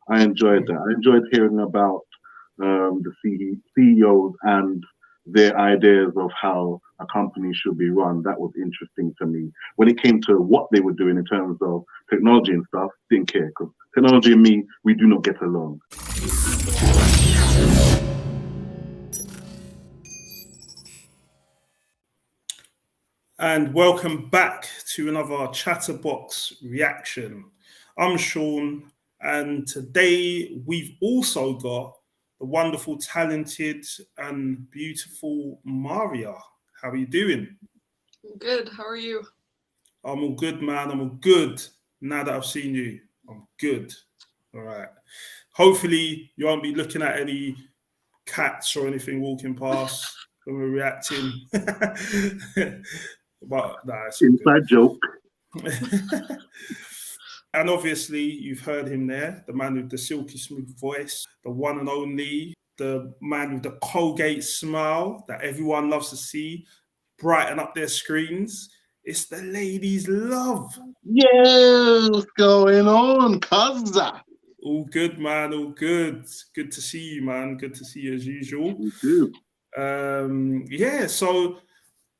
I enjoyed that. I enjoyed hearing about the CEOs and their ideas of how a company should be run. That was interesting to me. When it came to what they were doing in terms of technology and stuff, didn't care because technology and me, we do not get along. And welcome back to another Chatterbox reaction. I'm Sean, and today we've also got the wonderful, talented, and beautiful Maarya. How are you doing? Good. How are you? I'm all good, man. I'm all good. Now that I've seen you, I'm good. All right. Hopefully, you won't be looking at any cats or anything walking past when we're reacting. But nah, it's all good. Inside joke. And obviously, you've heard him there, the man with the silky smooth voice, the one and only, the man with the Colgate smile that everyone loves to see brighten up their screens. It's the ladies' love. Yeah, what's going on, cuz? All good, man. All good. Good to see you, man. Good to see you as usual. You too. Yeah, so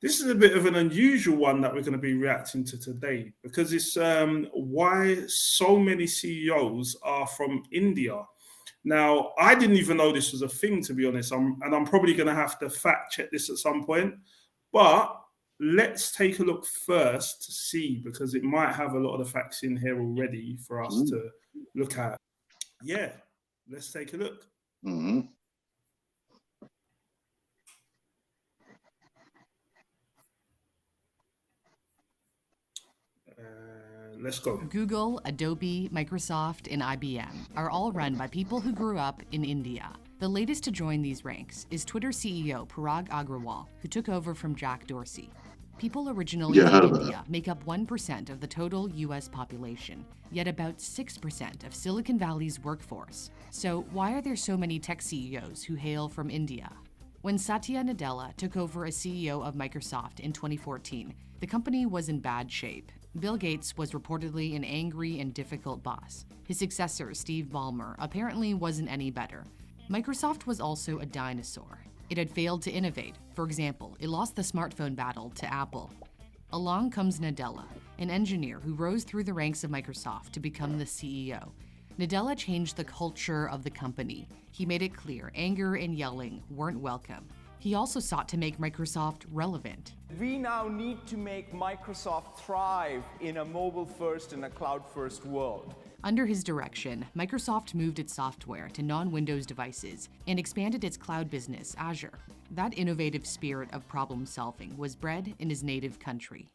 this is a bit of an unusual one that we're going to be reacting to today because it's why so many CEOs are from India. Now, I didn't even know this was a thing, to be honest, and I'm probably going to have to fact check this at some point. But let's take a look first to see because it might have a lot of the facts in here already for us Mm. to look at. Yeah, let's take a look. Mm. Let's go. Google, Adobe, Microsoft, and IBM are all run by people who grew up in India. The latest to join these ranks is Twitter CEO Parag Agrawal, who took over from Jack Dorsey. People originally Yeah, I heard in of that. India make up 1% of the total US population, yet about 6% of Silicon Valley's workforce. So why are there so many tech CEOs who hail from India? When Satya Nadella took over as CEO of Microsoft in 2014, the company was in bad shape. Bill Gates was reportedly an angry and difficult boss. His successor, Steve Ballmer, apparently wasn't any better. Microsoft was also a dinosaur. It had failed to innovate. For example, it lost the smartphone battle to Apple. Along comes Nadella, an engineer who rose through the ranks of Microsoft to become the CEO. Nadella changed the culture of the company. He made it clear anger and yelling weren't welcome. He also sought to make Microsoft relevant. We now need to make Microsoft thrive in a mobile-first and a cloud-first world. Under his direction, Microsoft moved its software to non-Windows devices and expanded its cloud business, Azure. That innovative spirit of problem-solving was bred in his native country.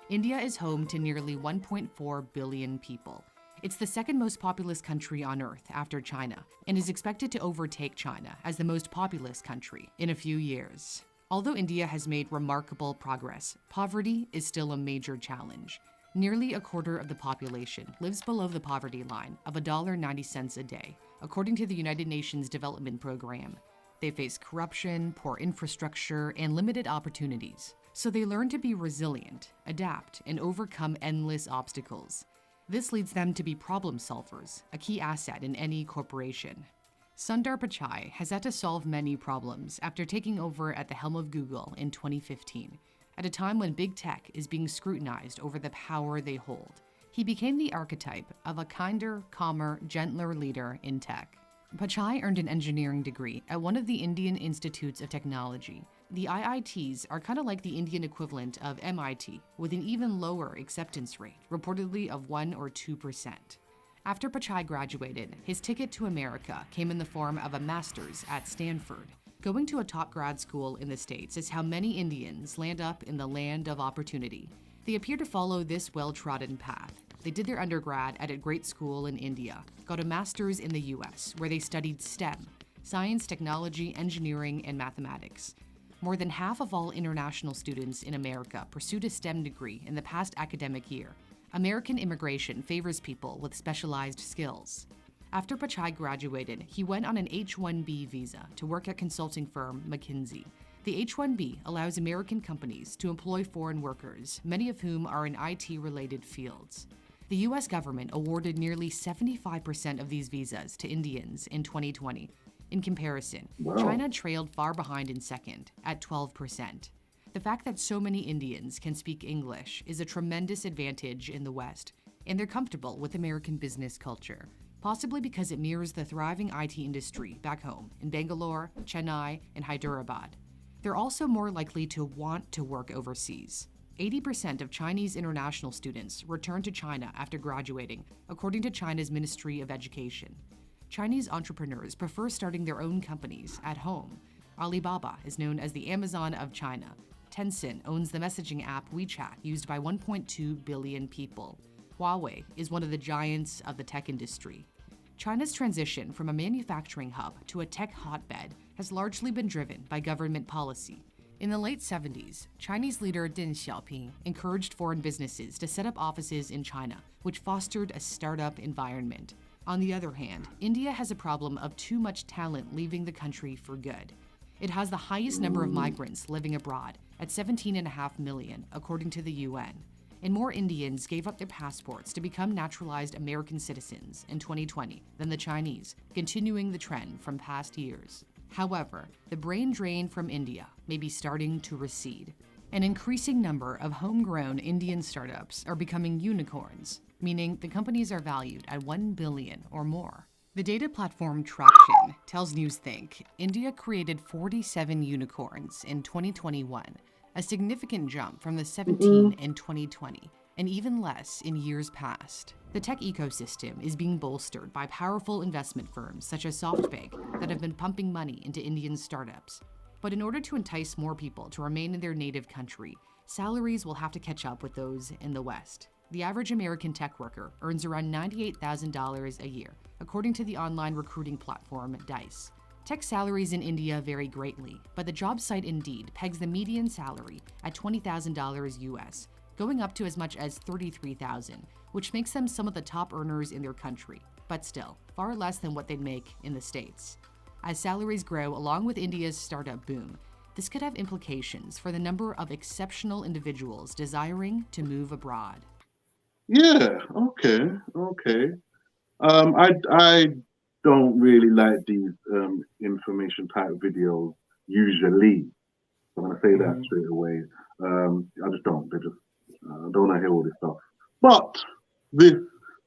India is home to nearly 1.4 billion people. It's the second most populous country on Earth after China, and is expected to overtake China as the most populous country in a few years. Although India has made remarkable progress, poverty is still a major challenge. Nearly a quarter of the population lives below the poverty line of $1.90 a day, according to the United Nations Development Program. They face corruption, poor infrastructure, and limited opportunities. So they learn to be resilient, adapt, and overcome endless obstacles. This leads them to be problem solvers, a key asset in any corporation. Sundar Pichai has had to solve many problems after taking over at the helm of Google in 2015, at a time when big tech is being scrutinized over the power they hold. He became the archetype of a kinder, calmer, gentler leader in tech. Pichai earned an engineering degree at one of the Indian Institutes of Technology. The IITs are kind of like the Indian equivalent of MIT, with an even lower acceptance rate, reportedly of 1 or 2%. After Pichai graduated, his ticket to America came in the form of a master's at Stanford. Going to a top grad school in the States is how many Indians land up in the land of opportunity. They appear to follow this well-trodden path. They did their undergrad at a great school in India, got a master's in the US, where they studied STEM, science, technology, engineering, and mathematics. More than half of all international students in America pursued a STEM degree in the past academic year. American immigration favors people with specialized skills. After Pichai graduated, he went on an H-1B visa to work at consulting firm McKinsey. The H-1B allows American companies to employ foreign workers, many of whom are in IT-related fields. The US government awarded nearly 75% of these visas to Indians in 2020. In comparison, Wow. China trailed far behind in second at 12%. The fact that so many Indians can speak English is a tremendous advantage in the West, and they're comfortable with American business culture, possibly because it mirrors the thriving IT industry back home in Bangalore, Chennai, and Hyderabad. They're also more likely to want to work overseas. 80% of Chinese international students return to China after graduating, according to China's Ministry of Education. Chinese entrepreneurs prefer starting their own companies at home. Alibaba is known as the Amazon of China. Tencent owns the messaging app WeChat, used by 1.2 billion people. Huawei is one of the giants of the tech industry. China's transition from a manufacturing hub to a tech hotbed has largely been driven by government policy. In the late 70s, Chinese leader Deng Xiaoping encouraged foreign businesses to set up offices in China, which fostered a startup environment. On the other hand, India has a problem of too much talent leaving the country for good. It has the highest number of migrants living abroad, at 17.5 million, according to the UN. And more Indians gave up their passports to become naturalized American citizens in 2020 than the Chinese, continuing the trend from past years. However, the brain drain from India may be starting to recede. An increasing number of homegrown Indian startups are becoming unicorns, meaning the companies are valued at 1 billion or more. The data platform Traction tells Newsthink India created 47 unicorns in 2021, a significant jump from the 17 in 2020, and even less in years past. The tech ecosystem is being bolstered by powerful investment firms such as SoftBank that have been pumping money into Indian startups. But in order to entice more people to remain in their native country, salaries will have to catch up with those in the West. The average American tech worker earns around $98,000 a year, according to the online recruiting platform Dice. Tech salaries in India vary greatly, but the job site Indeed pegs the median salary at $20,000 US, going up to as much as $33,000, which makes them some of the top earners in their country, but still, far less than what they'd make in the States. As salaries grow along with India's startup boom, this could have implications for the number of exceptional individuals desiring to move abroad. Yeah, okay. I don't really like these information type videos usually. I'm gonna say that straight away. I just don't. They just don't want to hear all this stuff. But this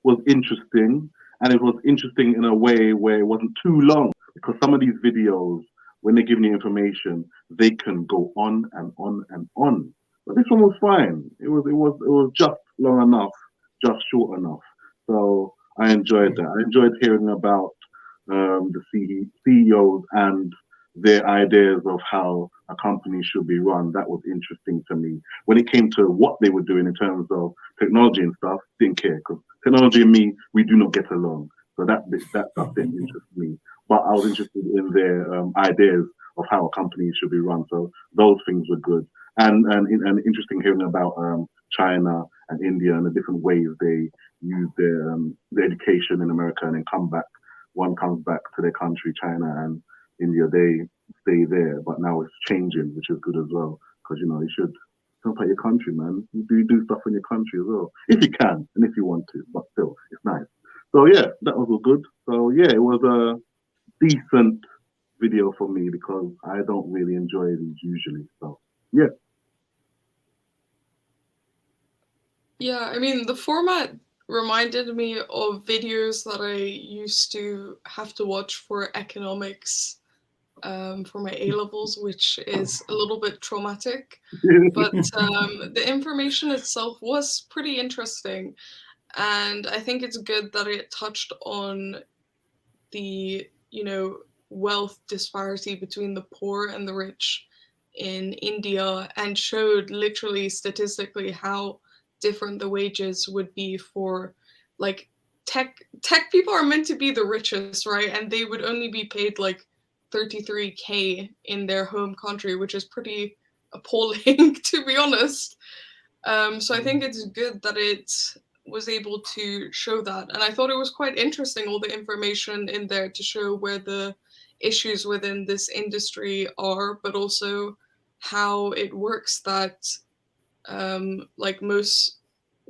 was interesting, and it was interesting in a way where it wasn't too long, because some of these videos, when they're giving you information, they can go on and on and on. But this one was fine. It was just long enough, just short enough. So I enjoyed that. I enjoyed hearing about the CEOs and their ideas of how a company should be run. That was interesting to me. When it came to what they were doing in terms of technology and stuff, didn't care, because technology and me, we do not get along. So that stuff didn't interest me. But I was interested in their ideas of how a company should be run. So those things were good. And interesting hearing about China and India and the different ways they use their education in America and then come back. One comes back to their country, China and India, they stay there. But now it's changing, which is good as well. Because, you should help out your country, man. You do stuff in your country as well. If you can and if you want to. But still, it's nice. So, yeah, that was all good. So, yeah, it was a decent video for me because I don't really enjoy these usually. So, yeah. Yeah, I mean, the format reminded me of videos that I used to have to watch for economics for my A-levels, which is a little bit traumatic. But the information itself was pretty interesting. And I think it's good that it touched on the, wealth disparity between the poor and the rich in India and showed literally statistically how different the wages would be for like tech people are meant to be the richest, right? And they would only be paid like 33K in their home country, which is pretty appalling to be honest. So I think it's good that it was able to show that. And I thought it was quite interesting, all the information in there to show where the issues within this industry are, but also how it works that like most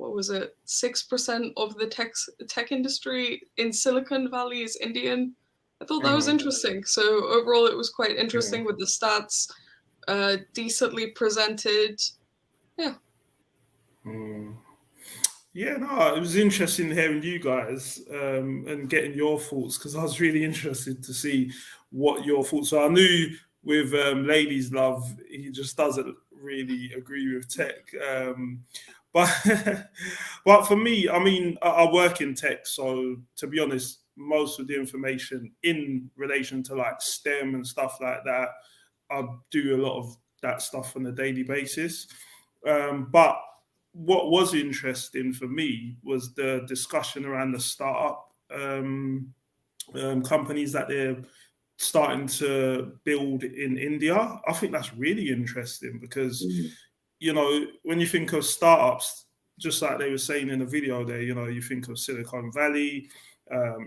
what was it, 6% of the tech industry in Silicon Valley is Indian. I thought that was interesting. So overall, it was quite interesting with the stats decently presented. Yeah. Yeah, no, it was interesting hearing you guys and getting your thoughts, because I was really interested to see what your thoughts are. I knew with Ladies Love, he just doesn't really agree with tech. But but for me, I mean, I work in tech, so to be honest, most of the information in relation to like STEM and stuff like that, I do a lot of that stuff on a daily basis. But what was interesting for me was the discussion around the startup companies that they're starting to build in India. I think that's really interesting because, you know, when you think of startups, just like they were saying in the video there, you know, you think of Silicon Valley,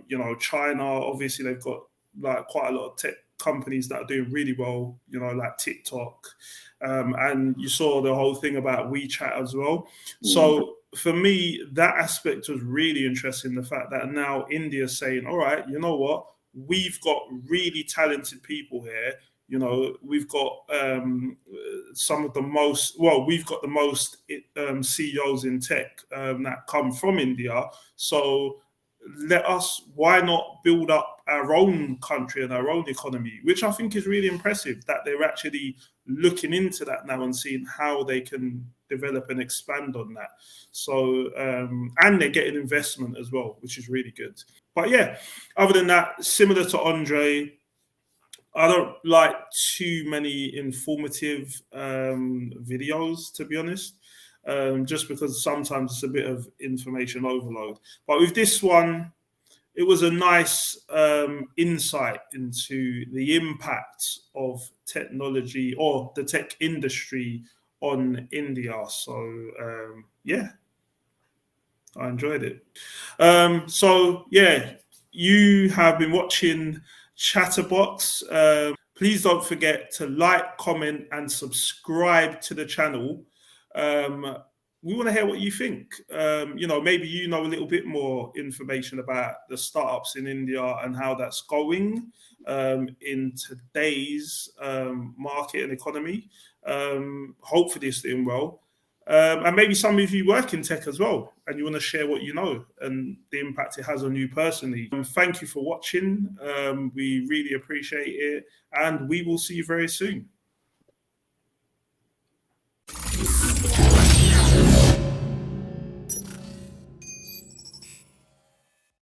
you know, China. Obviously, they've got like quite a lot of tech companies that are doing really well, you know, like TikTok. And you saw the whole thing about WeChat as well. So for me, that aspect was really interesting. The fact that now India's saying, all right, you know what? We've got really talented people here. You know, we've got some of the most, well, we've got the most CEOs in tech that come from India. So why not build up our own country and our own economy, which I think is really impressive that they're actually looking into that now and seeing how they can develop and expand on that. So, and they're getting investment as well, which is really good. But yeah, other than that, similar to Andre, I don't like too many informative videos, to be honest. Just because sometimes it's a bit of information overload. But with this one, it was a nice insight into the impact of technology or the tech industry on India. So, yeah, I enjoyed it. So, yeah, you have been watching Chatterbox. Please don't forget to like, comment, and subscribe to the channel. We want to hear what you think. You know, maybe you know a little bit more information about the startups in India and how that's going in today's market and economy. Hopefully it's doing well. And maybe some of you work in tech as well and you want to share what you know and the impact it has on you personally. Thank you for watching. We really appreciate it, and we will see you very soon.